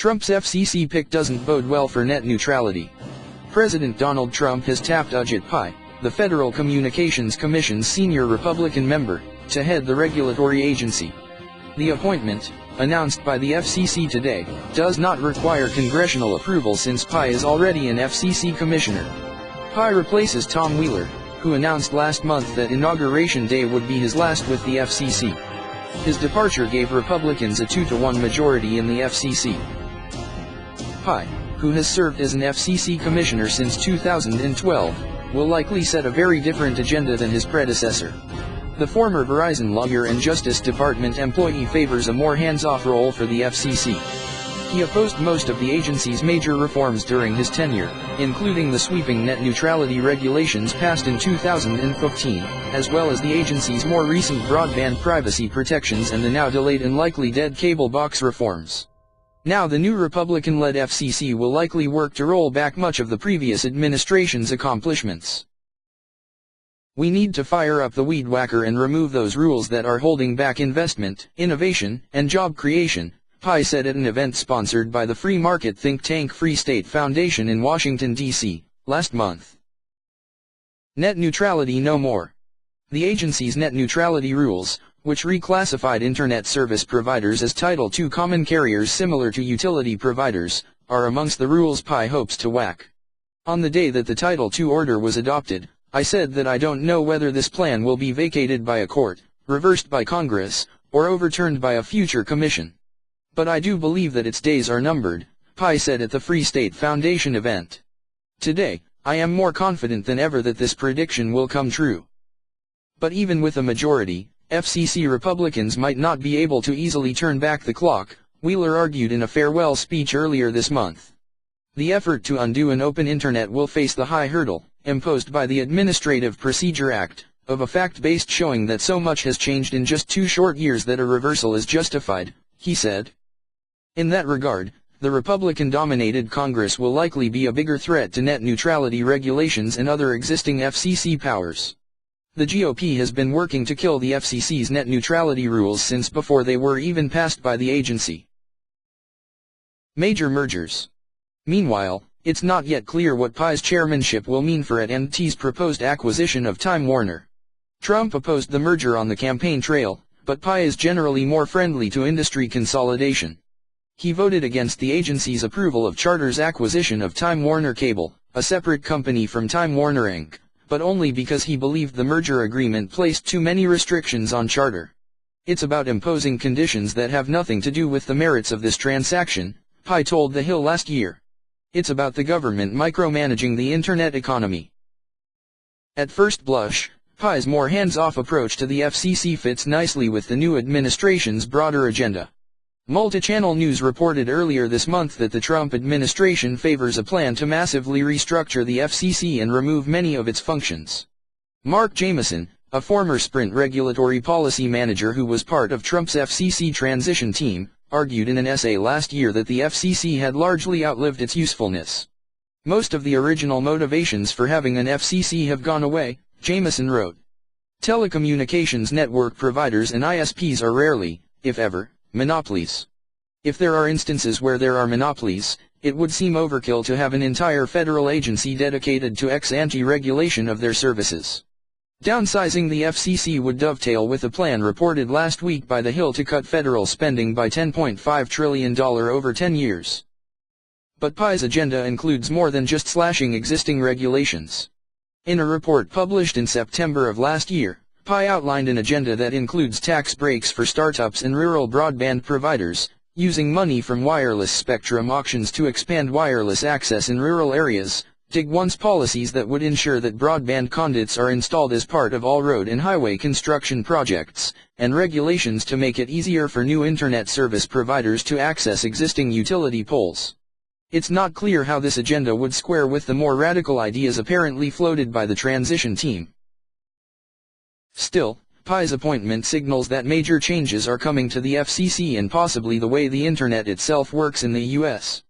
Trump's FCC pick doesn't bode well for net neutrality. President Donald Trump has tapped Ajit Pai, the Federal Communications Commission's senior Republican member, to head the regulatory agency. The appointment, announced by the FCC today, does not require congressional approval since Pai is already an FCC commissioner. Pai replaces Tom Wheeler, who announced last month that Inauguration Day would be his last with the FCC. His departure gave Republicans a 2-to-1 majority in the FCC. Pai, who has served as an FCC commissioner since 2012, will likely set a very different agenda than his predecessor. The former Verizon lawyer and Justice Department employee favors a more hands-off role for the FCC. He opposed most of the agency's major reforms during his tenure, including the sweeping net neutrality regulations passed in 2015, as well as the agency's more recent broadband privacy protections and the now delayed and likely dead cable box reforms. Now the new Republican-led FCC will likely work to roll back much of the previous administration's accomplishments. We need to fire up the weed whacker and remove those rules that are holding back investment, innovation, and job creation, Pai said at an event sponsored by the free market think tank Free State Foundation in Washington, D.C., last month. Net neutrality no more. The agency's net neutrality rules, which reclassified Internet service providers as Title II common carriers similar to utility providers, are amongst the rules Pai hopes to whack. On the day that the Title II order was adopted, I said that I don't know whether this plan will be vacated by a court, reversed by Congress, or overturned by a future commission. But I do believe that its days are numbered, Pai said at the Free State Foundation event. Today, I am more confident than ever that this prediction will come true. But even with a majority, FCC Republicans might not be able to easily turn back the clock, Wheeler argued in a farewell speech earlier this month. The effort to undo an open internet will face the high hurdle, imposed by the Administrative Procedure Act, of a fact-based showing that so much has changed in just 2 short years that a reversal is justified, he said. In that regard, the Republican-dominated Congress will likely be a bigger threat to net neutrality regulations and other existing FCC powers. The GOP has been working to kill the FCC's net neutrality rules since before they were even passed by the agency. Major mergers. Meanwhile, it's not yet clear what Pai's chairmanship will mean for AT&T's proposed acquisition of Time Warner. Trump opposed the merger on the campaign trail, but Pai is generally more friendly to industry consolidation. He voted against the agency's approval of Charter's acquisition of Time Warner Cable, a separate company from Time Warner Inc., but only because he believed the merger agreement placed too many restrictions on Charter. It's about imposing conditions that have nothing to do with the merits of this transaction, Pai told The Hill last year. It's about the government micromanaging the internet economy. At first blush, Pai's more hands-off approach to the FCC fits nicely with the new administration's broader agenda. Multichannel News reported earlier this month that the Trump administration favors a plan to massively restructure the FCC and remove many of its functions. Mark Jamieson, a former Sprint regulatory policy manager who was part of Trump's FCC transition team, argued in an essay last year that the FCC had largely outlived its usefulness. Most of the original motivations for having an FCC have gone away, Jamieson wrote. Telecommunications network providers and ISPs are rarely, if ever, monopolies. If there are instances where there are monopolies, it would seem overkill to have an entire federal agency dedicated to ex-ante regulation of their services. Downsizing the FCC would dovetail with a plan reported last week by The Hill to cut federal spending by $10.5 trillion over 10 years. But Pai's agenda includes more than just slashing existing regulations. In a report published in September of last year, Pai outlined an agenda that includes tax breaks for startups and rural broadband providers, using money from wireless spectrum auctions to expand wireless access in rural areas, dig-once policies that would ensure that broadband conduits are installed as part of all road and highway construction projects, and regulations to make it easier for new internet service providers to access existing utility poles. It's not clear how this agenda would square with the more radical ideas apparently floated by the transition team. Still, Pai's appointment signals that major changes are coming to the FCC and possibly the way the internet itself works in the U.S.